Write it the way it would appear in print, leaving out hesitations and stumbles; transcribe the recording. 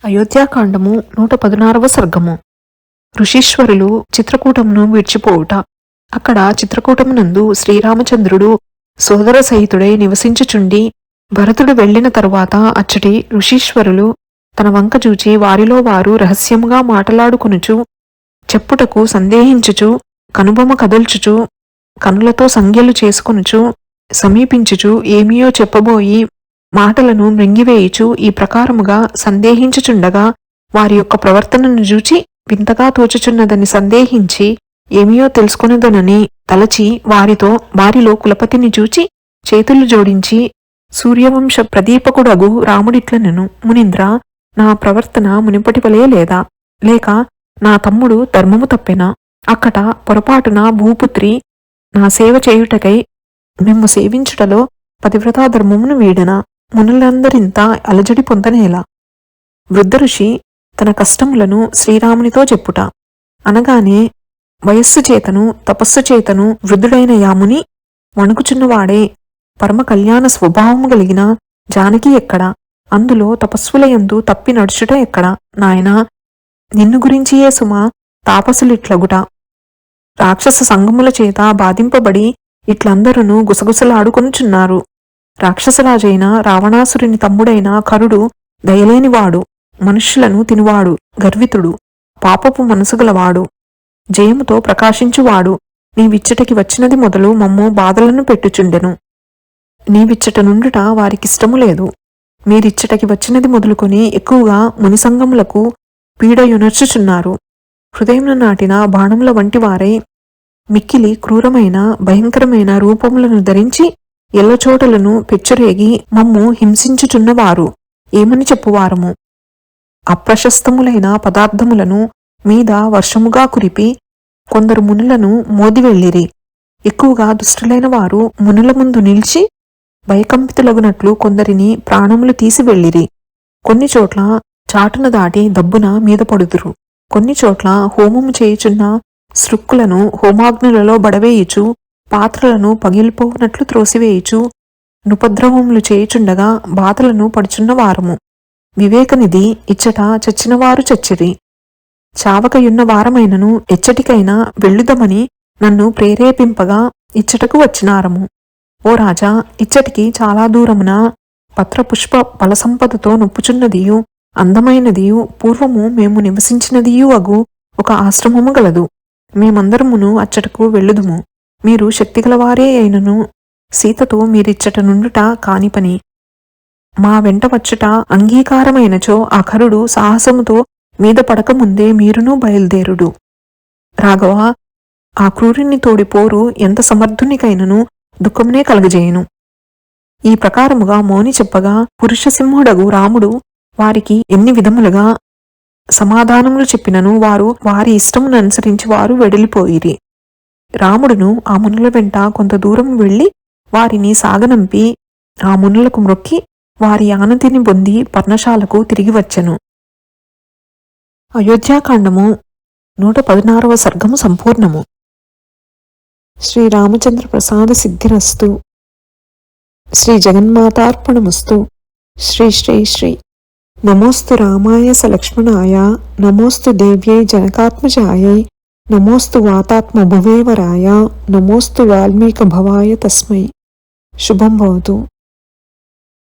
అయోధ్యాకాండము 116వ సర్గము. ఋషీశ్వరులు చిత్రకూటమును విడిచిపోవుట. అక్కడ చిత్రకూటమునందు శ్రీరామచంద్రుడు సోదర సహితుడై నివసించుచుండి, భరతుడు వెళ్లిన తరువాత అచ్చటి ఋషీశ్వరులు తన వంక చూచి వారిలో వారు రహస్యముగా మాటలాడుకొనుచు, చెప్పుటకు సందేహించుచు, కనుబొమ కదల్చుచు, కనులతో సంజ్ఞలు చేసుకొనుచు, సమీపించుచు ఏమియో చెప్పబోయి మాటలను మృంగివేయుచు ఈ ప్రకారముగా సందేహించుచుండగా, వారి యొక్క ప్రవర్తనను చూచి వింతగా తోచుచున్నదని సందేహించి ఏమియో తెలుసుకొనదనని తలచి వారిలో కులపతిని చూచి చేతులు జోడించి, సూర్యవంశ ప్రదీపకుడగు రాముడిట్లనెను, మునీంద్ర, నా ప్రవర్తన మునిపటి వలె లేదా? లేక నా తమ్ముడు ధర్మము తప్పెనా? అక్కట పొరపాటున భూపుత్రి నా సేవ చేయుటకై మిమ్ము సేవించుటలో పతివ్రతా ధర్మమును వీడనా? మునులందరింత అలజడి పొందనేలా? వృద్ధ ఋషి తన కష్టములను శ్రీరామునితో చెప్పుట. అనగానే వయస్సు చేతను తపస్సు చేతను వృద్ధుడైన యాముని వణుకుచున్నవాడే, పరమ కళ్యాణ స్వభావము కలిగిన జానకి ఎక్కడ? అందులో తపస్సులయందు తప్పి నడుచుట ఎక్కడ? నాయనా, నిన్ను గురించియే సుమా తాపసులిట్లగుట. రాక్షస సంగముల చేత బాధింపబడి ఇట్లందరూ గుసగుసలాడుకొనుచున్నారు. రాక్షసరాజైన రావణాసురుని తమ్ముడైన కరుడు దయలేనివాడు, మనుష్యులను తినువాడు, గర్వితుడు, పాపపు మనసుగలవాడు, జయముతో ప్రకాశించువాడు. నీవిచ్చటకి వచ్చినది మొదలు మమ్ము బాధలను పెట్టుచుండెను. నీవిచ్చట నుండుట వారికిష్టము లేదు. మీరిచ్చటకి వచ్చినది మొదలుకొని ఎక్కువగా మునిసంగములకు పీడయునర్చుచున్నారు. హృదయమున నాటిన బాణముల వంటి వారై మిక్కిలి క్రూరమైన భయంకరమైన రూపములను ధరించి ఎల్లచోటలను పెచ్చరేగి మమ్ము హింసించుచున్నవారు ఏమని చెప్పువారము? అప్రశస్తములైన పదార్థములను మీద వర్షముగా కురిపి కొందరు మునులను మోదివెళ్ళిరి. ఎక్కువగా దుష్టులైన వారు మునుల ముందు నిలిచి భయకంపితులగునట్లు కొందరిని ప్రాణములు తీసి వెళ్ళిరి. కొన్ని చోట్ల చాటున దాటి దబ్బున మీద పడుదురు. కొన్ని చోట్ల హోమము చేయుచున్న సృక్కులను హోమాగ్నులలో బడవేయుచు, పాత్రలను పగిలిపోవునట్లు త్రోసివేయుచు, నుపద్రవములు చేయుచుండగా బాధలను పడుచున్న వారము. వివేకనిధి, ఇచ్చట చచ్చినవారు చచ్చిరి. చావకయున్న వారమైనను ఎచ్చటికైనా వెళ్ళుదమని నన్ను ప్రేరేపింపగా ఇచ్చటకు వచ్చినారము. ఓ రాజా, ఇచ్చటికి చాలా దూరమున పత్రపుష్ప ఫలసంపదతో నొప్పుచున్నదియు అందమైనదియు పూర్వము మేము నివసించినదియు అగు ఒక ఆశ్రమము గలదు. మేమందరమును అచ్చటకు వెళ్ళుదుము. మీరు శక్తిగలవారే అయినను సీతతో మీరిచ్చట నుండుట కాని పని. మా వెంట వచ్చుట అంగీకారమైనచో ఆ కరుడు సాహసముతో మీద పడకముందే మీరును బయలుదేరుడు. రాఘవ, ఆ క్రూరిని తోడి పోరు ఎంత సమర్థునికైనను దుఃఖమునే కలగజేయును. ఈ ప్రకారముగా మౌని చెప్పగా పురుషసింహుడగు రాముడు వారికి ఎన్ని విధములుగా సమాధానములు చెప్పినను వారు వారి ఇష్టమును అనుసరించి వారు వెడలిపోయిరి. రాముడును ఆ మునుల వెంట కొంత దూరం వెళ్లి వారిని సాగనంపి ఆ మునులకు మ్రొక్కి వారి ఆనతిని పొంది పర్ణశాలకు తిరిగి వచ్చెను. అయోధ్యాకాండము 116వ సర్గము సంపూర్ణము. శ్రీరామచంద్ర ప్రసాద సిద్ధిరస్తు. శ్రీ జగన్మాతార్పణమస్తు. శ్రీ శ్రీ శ్రీ. నమోస్తు రామాయ సలక్ష్మణాయ, నమోస్తు దేవ్యై జనకాత్మజాయై, నమోస్తు వాతాత్మ భువేవరాయ, నమోస్తు వాల్మీక భవాయ తస్మై. శుభం భవతు.